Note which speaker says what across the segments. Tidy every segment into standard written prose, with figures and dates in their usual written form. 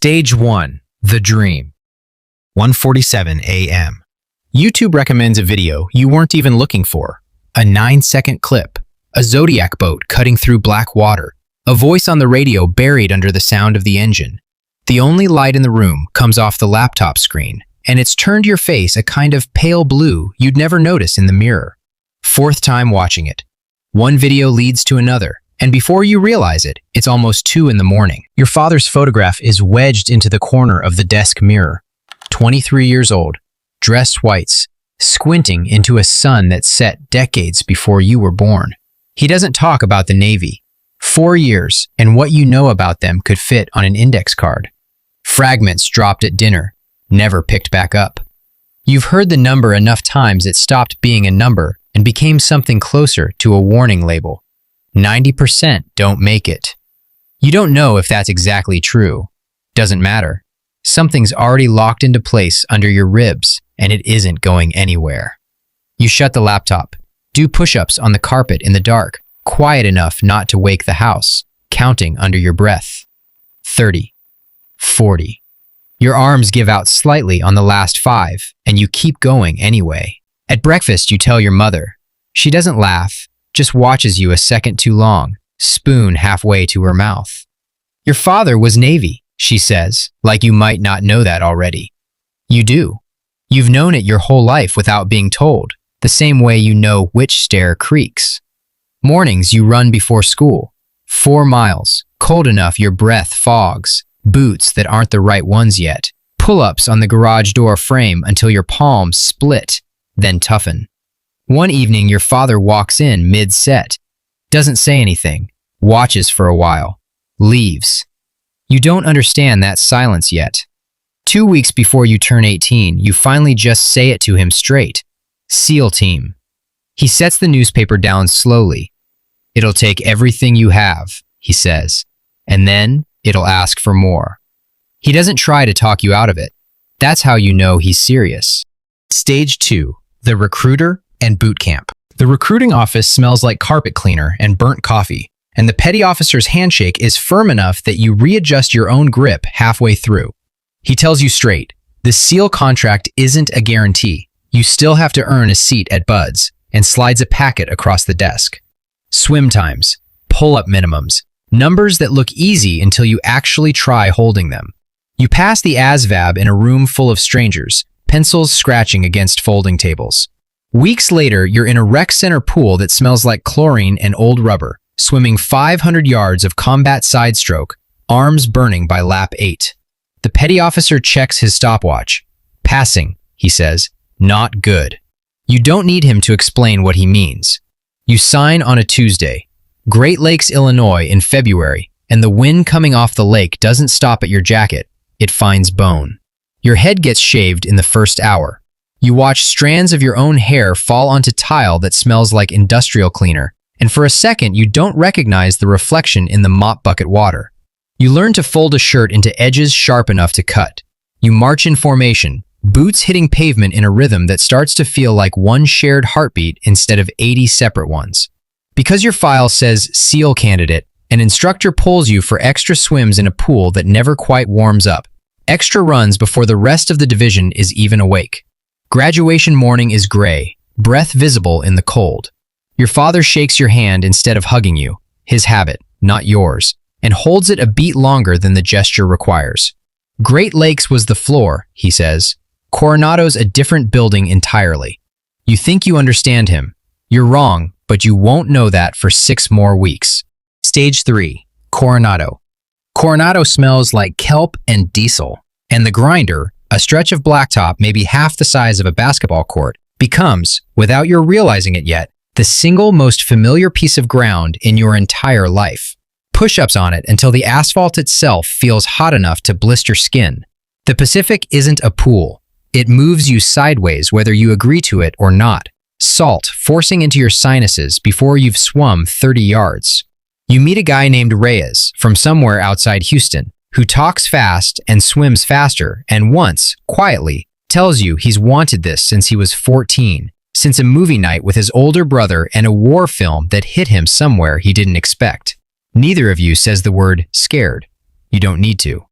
Speaker 1: Stage 1. The Dream. 1:47 a.m. YouTube recommends a video you weren't even looking for. A 9-second clip. A Zodiac boat cutting through black water. A voice on the radio buried under the sound of the engine. The only light in the room comes off the laptop screen, and it's turned your face a kind of pale blue you'd never notice in the mirror. Fourth time watching it. One video leads to another, and before you realize it, it's almost 2 in the morning. Your father's photograph is wedged into the corner of the desk mirror. 23 years old, dressed whites, squinting into a sun that set decades before you were born. He doesn't talk about the Navy. 4 years, and what you know about them could fit on an index card. Fragments dropped at dinner, never picked back up. You've heard the number enough times it stopped being a number and became something closer to a warning label. 90% don't make it. You don't know if that's exactly true. Doesn't matter. Something's already locked into place under your ribs, and it isn't going anywhere. You shut the laptop, do push-ups on the carpet in the dark, quiet enough not to wake the house, counting under your breath. 30. 40. Your arms give out slightly on the last 5, and you keep going anyway. At breakfast, you tell your mother. She doesn't laugh, just watches you a second too long, spoon halfway to her mouth. Your father was Navy, she says, like you might not know that already. You do. You've known it your whole life without being told, the same way you know which stair creaks. Mornings you run before school. 4 miles, cold enough your breath fogs, boots that aren't the right ones yet, pull-ups on the garage door frame until your palms split, then toughen. One evening your father walks in mid-set, doesn't say anything, watches for a while, leaves. You don't understand that silence yet. 2 weeks before you turn 18, you finally just say it to him straight. SEAL team. He sets the newspaper down slowly. It'll take everything you have, he says, and then it'll ask for more. He doesn't try to talk you out of it. That's how you know he's serious. Stage 2. The Recruiter and Boot Camp. The recruiting office smells like carpet cleaner and burnt coffee, and the petty officer's handshake is firm enough that you readjust your own grip halfway through. He tells you straight, the SEAL contract isn't a guarantee. You still have to earn a seat at Bud's, and slides a packet across the desk. Swim times, pull-up minimums, numbers that look easy until you actually try holding them. You pass the ASVAB in a room full of strangers, pencils scratching against folding tables. Weeks later, you're in a rec center pool that smells like chlorine and old rubber, swimming 500 yards of combat side stroke, arms burning by lap 8. The petty officer checks his stopwatch. Passing, he says, not good. You don't need him to explain what he means. You sign on a Tuesday. Great Lakes, Illinois in February, and the wind coming off the lake doesn't stop at your jacket. It finds bone. Your head gets shaved in the first hour. You watch strands of your own hair fall onto tile that smells like industrial cleaner, and for a second you don't recognize the reflection in the mop bucket water. You learn to fold a shirt into edges sharp enough to cut. You march in formation, boots hitting pavement in a rhythm that starts to feel like one shared heartbeat instead of 80 separate ones. Because your file says SEAL candidate, an instructor pulls you for extra swims in a pool that never quite warms up, extra runs before the rest of the division is even awake. Graduation morning is gray, breath visible in the cold. Your father shakes your hand instead of hugging you, his habit, not yours, and holds it a beat longer than the gesture requires. Great Lakes was the floor, he says. Coronado's a different building entirely. You think you understand him. You're wrong, but you won't know that for 6 more weeks. Stage 3. Coronado. Coronado smells like kelp and diesel, and the grinder, a stretch of blacktop maybe half the size of a basketball court, becomes, without your realizing it yet, the single most familiar piece of ground in your entire life. Push-ups on it until the asphalt itself feels hot enough to blister skin. The Pacific isn't a pool. It moves you sideways whether you agree to it or not. Salt forcing into your sinuses before you've swum 30 yards. You meet a guy named Reyes from somewhere outside Houston who talks fast and swims faster and once, quietly, tells you he's wanted this since he was 14, since a movie night with his older brother and a war film that hit him somewhere he didn't expect. Neither of you says the word scared. You don't need to.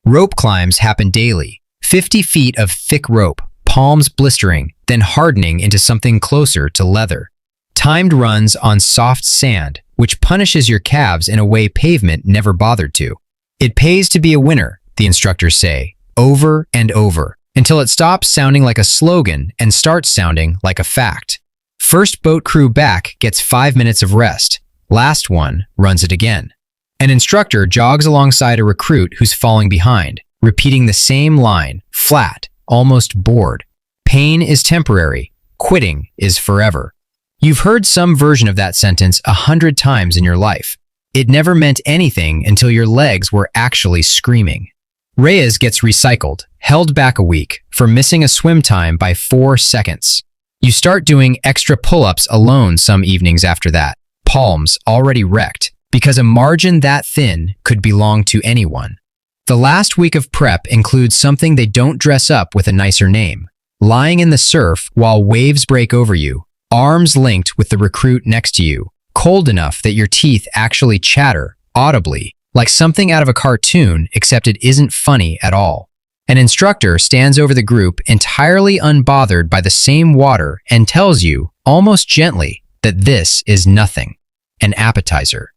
Speaker 1: Rope climbs happen daily. 50 feet of thick rope, palms blistering, then hardening into something closer to leather. Timed runs on soft sand, which punishes your calves in a way pavement never bothered to. It pays to be a winner, the instructors say, over and over, until it stops sounding like a slogan and starts sounding like a fact. First boat crew back gets 5 minutes of rest. Last one runs it again. An instructor jogs alongside a recruit who's falling behind, repeating the same line, flat, almost bored. Pain is temporary. Quitting is forever. You've heard some version of that sentence 100 times in your life. It never meant anything until your legs were actually screaming. Reyes gets recycled, held back a week, for missing a swim time by 4 seconds. You start doing extra pull-ups alone some evenings after that, palms already wrecked, because a margin that thin could belong to anyone. The last week of prep includes something they don't dress up with a nicer name. Lying in the surf while waves break over you, arms linked with the recruit next to you, cold enough that your teeth actually chatter, audibly, like something out of a cartoon, except it isn't funny at all. An instructor stands over the group entirely unbothered by the same water and tells you, almost gently, that this is nothing. An appetizer.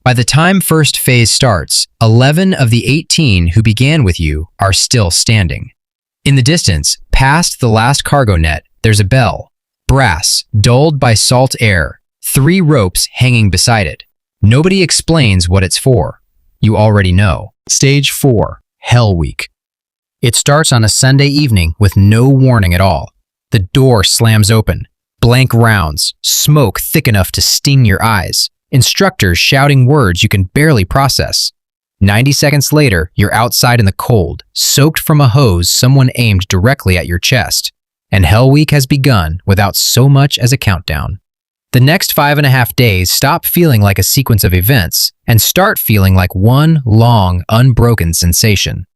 Speaker 1: By the time first phase starts, 11 of the 18 who began with you are still standing. In the distance, past the last cargo net, there's a bell. Brass, dulled by salt air, 3 ropes hanging beside it. Nobody explains what it's for. You already know. Stage 4, Hell Week. It starts on a Sunday evening with no warning at all. The door slams open. Blank rounds, smoke thick enough to sting your eyes. Instructors shouting words you can barely process. 90 seconds later, you're outside in the cold, soaked from a hose someone aimed directly at your chest. And Hell Week has begun without so much as a countdown. The next 5.5 days stop feeling like a sequence of events and start feeling like one long, unbroken sensation.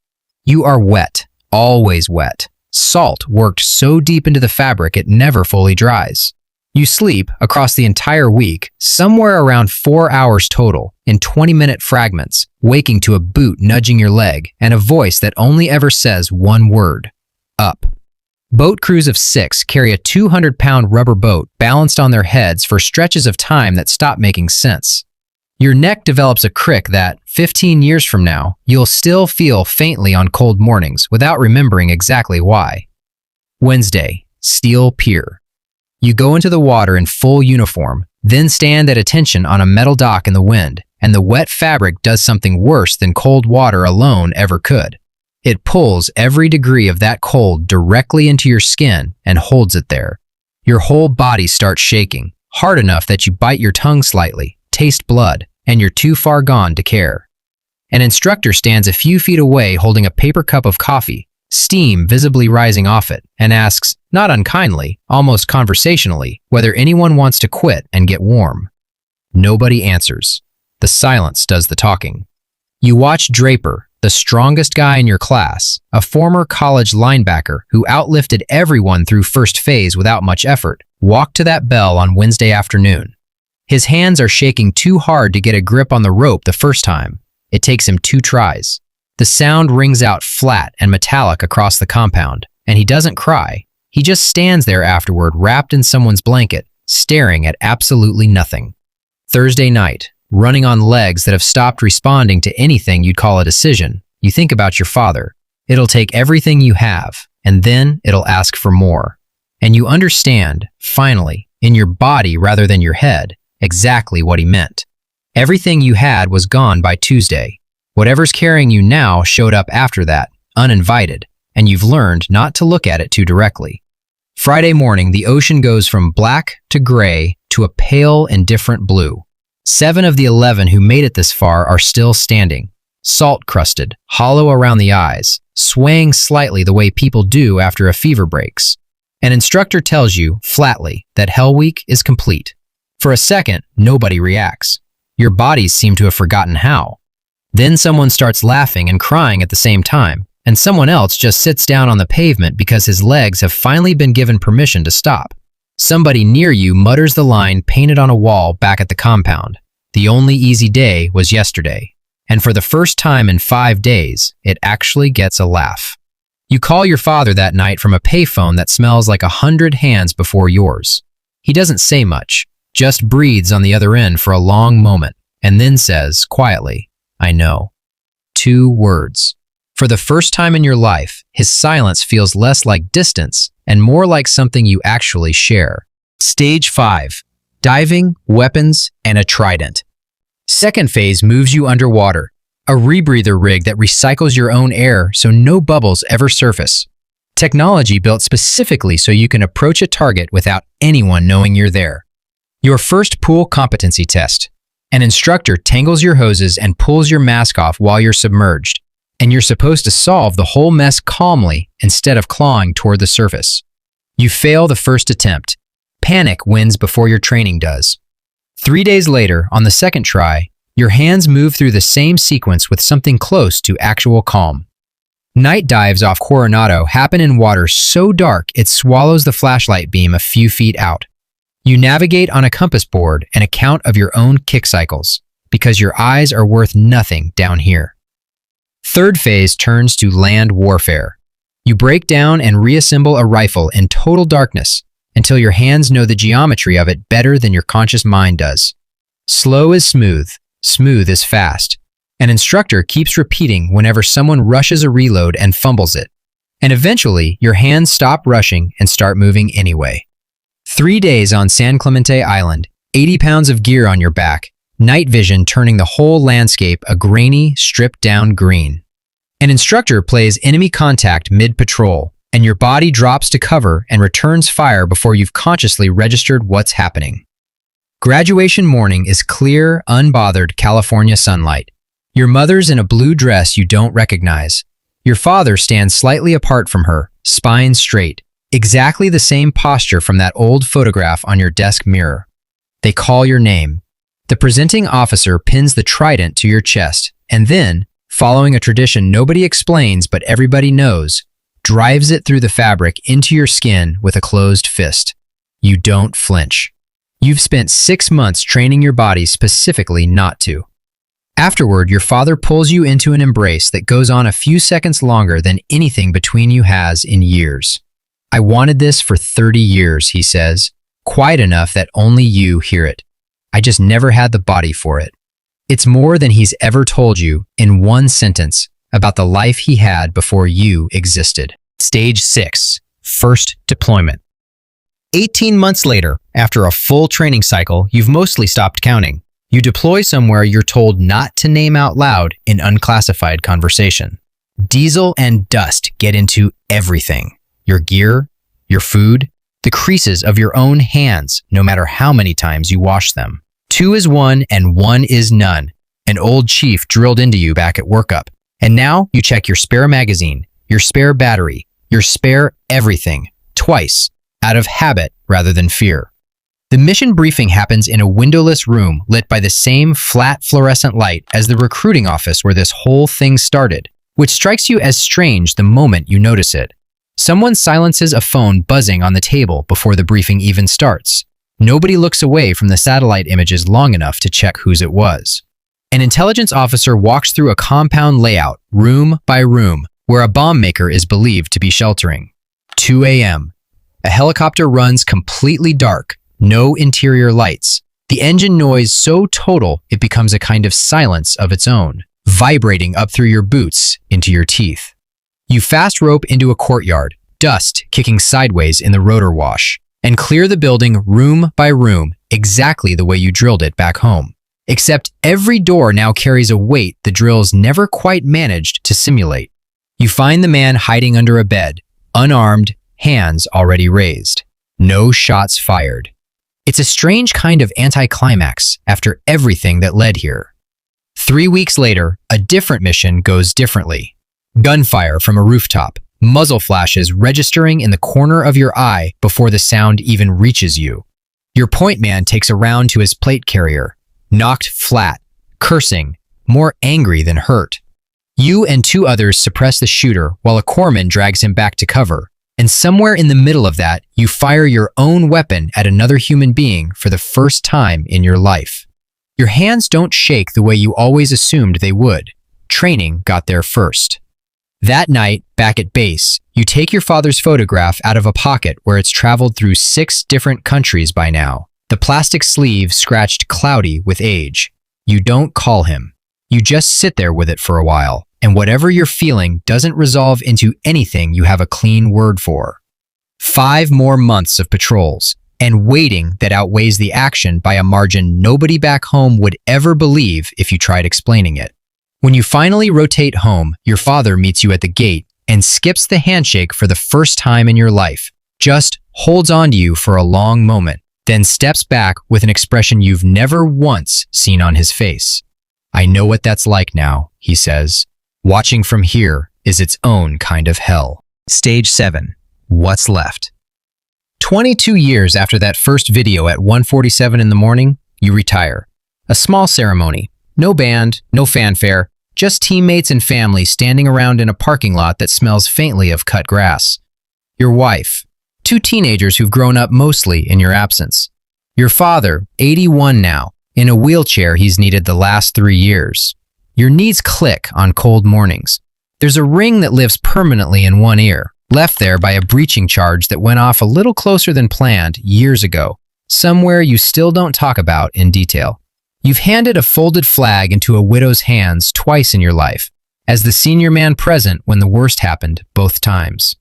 Speaker 1: You are wet, always wet. Salt worked so deep into the fabric it never fully dries. You sleep, across the entire week, somewhere around 4 hours total, in 20-minute fragments, waking to a boot nudging your leg and a voice that only ever says one word: up. Boat crews of 6 carry a 200-pound rubber boat balanced on their heads for stretches of time that stop making sense. Your neck develops a crick that, 15 years from now, you'll still feel faintly on cold mornings without remembering exactly why. Wednesday, Steel Pier. You go into the water in full uniform, then stand at attention on a metal dock in the wind, and the wet fabric does something worse than cold water alone ever could. It pulls every degree of that cold directly into your skin and holds it there. Your whole body starts shaking, hard enough that you bite your tongue slightly, taste blood, and you're too far gone to care. An instructor stands a few feet away holding a paper cup of coffee, steam visibly rising off it, and asks, not unkindly, almost conversationally, whether anyone wants to quit and get warm. Nobody answers. The silence does the talking. You watch Draper, the strongest guy in your class, a former college linebacker who outlifted everyone through first phase without much effort, walk to that bell on Wednesday afternoon. His hands are shaking too hard to get a grip on the rope the first time. It takes him 2 tries. The sound rings out flat and metallic across the compound, and he doesn't cry. He just stands there afterward wrapped in someone's blanket, staring at absolutely nothing. Thursday night, running on legs that have stopped responding to anything you'd call a decision, you think about your father. It'll take everything you have, and then it'll ask for more. And you understand, finally, in your body rather than your head, exactly what he meant. Everything you had was gone by Tuesday. Whatever's carrying you now showed up after that, uninvited, and you've learned not to look at it too directly. Friday morning, the ocean goes from black to gray to a pale, indifferent blue. 7 of the 11 who made it this far are still standing, salt-crusted, hollow around the eyes, swaying slightly the way people do after a fever breaks. An instructor tells you, flatly, that Hell Week is complete. For a second, nobody reacts. Your bodies seem to have forgotten how. Then someone starts laughing and crying at the same time, and someone else just sits down on the pavement because his legs have finally been given permission to stop. Somebody near you mutters the line painted on a wall back at the compound. The only easy day was yesterday. And for the first time in 5 days, it actually gets a laugh. You call your father that night from a payphone that smells like 100 hands before yours. He doesn't say much, just breathes on the other end for a long moment, and then says, quietly, "I know." 2 words. For the first time in your life, his silence feels less like distance and more like something you actually share. Stage 5. Diving, weapons, and a trident. Second phase moves you underwater, a rebreather rig that recycles your own air so no bubbles ever surface. Technology built specifically so you can approach a target without anyone knowing you're there. Your first pool competency test. An instructor tangles your hoses and pulls your mask off while you're submerged, and you're supposed to solve the whole mess calmly instead of clawing toward the surface. You fail the first attempt. Panic wins before your training does. 3 days later, on the second try, your hands move through the same sequence with something close to actual calm. Night dives off Coronado happen in water so dark it swallows the flashlight beam a few feet out. You navigate on a compass board and account of your own kick cycles, because your eyes are worth nothing down here. Third phase turns to land warfare. You break down and reassemble a rifle in total darkness until your hands know the geometry of it better than your conscious mind does. Slow is smooth, smooth is fast. An instructor keeps repeating whenever someone rushes a reload and fumbles it. And eventually, your hands stop rushing and start moving anyway. 3 days on San Clemente Island, 80 pounds of gear on your back, night vision turning the whole landscape a grainy, stripped-down green. An instructor plays enemy contact mid-patrol, and your body drops to cover and returns fire before you've consciously registered what's happening. Graduation morning is clear, unbothered California sunlight. Your mother's in a blue dress you don't recognize. Your father stands slightly apart from her, spine straight, exactly the same posture from that old photograph on your desk mirror. They call your name. The presenting officer pins the trident to your chest, and then, following a tradition nobody explains but everybody knows, drives it through the fabric into your skin with a closed fist. You don't flinch. You've spent 6 months training your body specifically not to. Afterward, your father pulls you into an embrace that goes on a few seconds longer than anything between you has in years. "I wanted this for 30 years, he says, quiet enough that only you hear it. I just never had the body for it. It's more than he's ever told you in one sentence about the life he had before you existed. Stage 6. First deployment. 18 months later, after a full training cycle, you've mostly stopped counting. You deploy somewhere you're told not to name out loud in unclassified conversation. Diesel and dust get into everything. Your gear, your food, the creases of your own hands, no matter how many times you wash them. 2 is 1 and 1 is none. An old chief drilled into you back at workup. And now you check your spare magazine, your spare battery, your spare everything, twice, out of habit rather than fear. The mission briefing happens in a windowless room lit by the same flat fluorescent light as the recruiting office where this whole thing started, which strikes you as strange the moment you notice it. Someone silences a phone buzzing on the table before the briefing even starts. Nobody looks away from the satellite images long enough to check whose it was. An intelligence officer walks through a compound layout, room by room, where a bomb maker is believed to be sheltering. 2 a.m. A helicopter runs completely dark, no interior lights. The engine noise so total it becomes a kind of silence of its own, vibrating up through your boots into your teeth. You fast rope into a courtyard, dust kicking sideways in the rotor wash, and clear the building room by room exactly the way you drilled it back home. Except every door now carries a weight the drills never quite managed to simulate. You find the man hiding under a bed, unarmed, hands already raised. No shots fired. It's a strange kind of anticlimax after everything that led here. 3 weeks later, a different mission goes differently. Gunfire from a rooftop, muzzle flashes registering in the corner of your eye before the sound even reaches you. Your point man takes a round to his plate carrier, knocked flat, cursing, more angry than hurt. You and 2 others suppress the shooter while a corpsman drags him back to cover, and somewhere in the middle of that, you fire your own weapon at another human being for the first time in your life. Your hands don't shake the way you always assumed they would. Training got there first. That night, back at base, you take your father's photograph out of a pocket where it's traveled through 6 different countries by now. The plastic sleeve scratched cloudy with age. You don't call him. You just sit there with it for a while, and whatever you're feeling doesn't resolve into anything you have a clean word for. 5 more months of patrols, and waiting that outweighs the action by a margin nobody back home would ever believe if you tried explaining it. When you finally rotate home, your father meets you at the gate and skips the handshake for the first time in your life, just holds on to you for a long moment, then steps back with an expression you've never once seen on his face. "I know what that's like now," he says. "Watching from here is its own kind of hell." Stage 7. What's left? 22 years after that first video at 1:47 in the morning, you retire. A small ceremony. No band, no fanfare, just teammates and family standing around in a parking lot that smells faintly of cut grass. Your wife. 2 teenagers who've grown up mostly in your absence. Your father, 81 now, in a wheelchair he's needed the last 3 years. Your knees click on cold mornings. There's a ring that lives permanently in one ear, left there by a breaching charge that went off a little closer than planned years ago, somewhere you still don't talk about in detail. You've handed a folded flag into a widow's hands twice in your life, as the senior man present when the worst happened both times.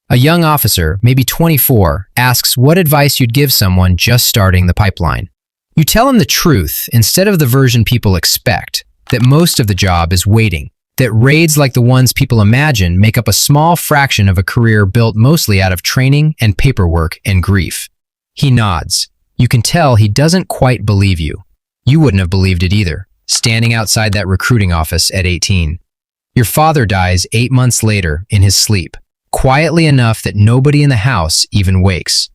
Speaker 1: A young officer, maybe 24, asks what advice you'd give someone just starting the pipeline. You tell him the truth instead of the version people expect, that most of the job is waiting, that raids like the ones people imagine make up a small fraction of a career built mostly out of training and paperwork and grief. He nods. You can tell he doesn't quite believe you. You wouldn't have believed it either, standing outside that recruiting office at 18. Your father dies 8 months later in his sleep, quietly enough that nobody in the house even wakes.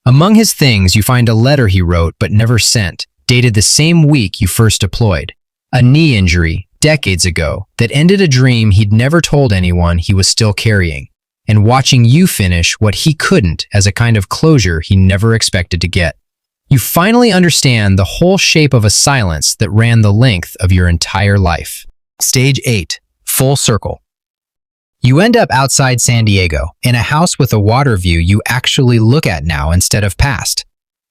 Speaker 1: Among his things, you find a letter he wrote but never sent, dated the same week you first deployed. A knee injury, decades ago, that ended a dream he'd never told anyone he was still carrying, and watching you finish what he couldn't as a kind of closure he never expected to get. You finally understand the whole shape of a silence that ran the length of your entire life. Stage 8. Full circle. You end up outside San Diego, in a house with a water view you actually look at now instead of past.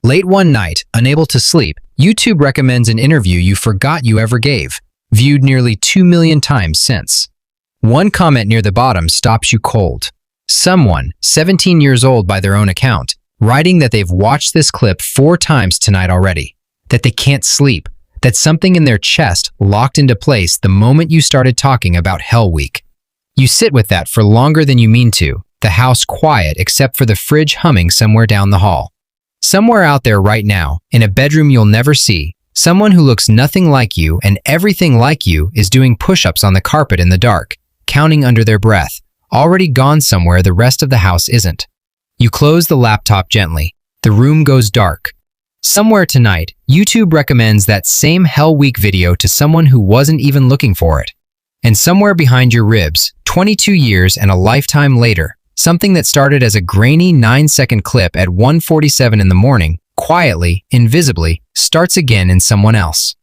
Speaker 1: Late one night, unable to sleep, YouTube recommends an interview you forgot you ever gave, viewed nearly 2 million times since. One comment near the bottom stops you cold. Someone, 17 years old by their own account, writing that they've watched this clip 4 times tonight already, that they can't sleep, that something in their chest locked into place the moment you started talking about Hell Week. You sit with that for longer than you mean to, the house quiet except for the fridge humming somewhere down the hall. Somewhere out there right now, in a bedroom you'll never see, someone who looks nothing like you and everything like you is doing push-ups on the carpet in the dark, counting under their breath, already gone somewhere the rest of the house isn't. You close the laptop gently. The room goes dark. Somewhere tonight, YouTube recommends that same Hell Week video to someone who wasn't even looking for it. And somewhere behind your ribs, 22 years and a lifetime later, something that started as a grainy 9-second clip at 1:47 in the morning, quietly, invisibly, starts again in someone else.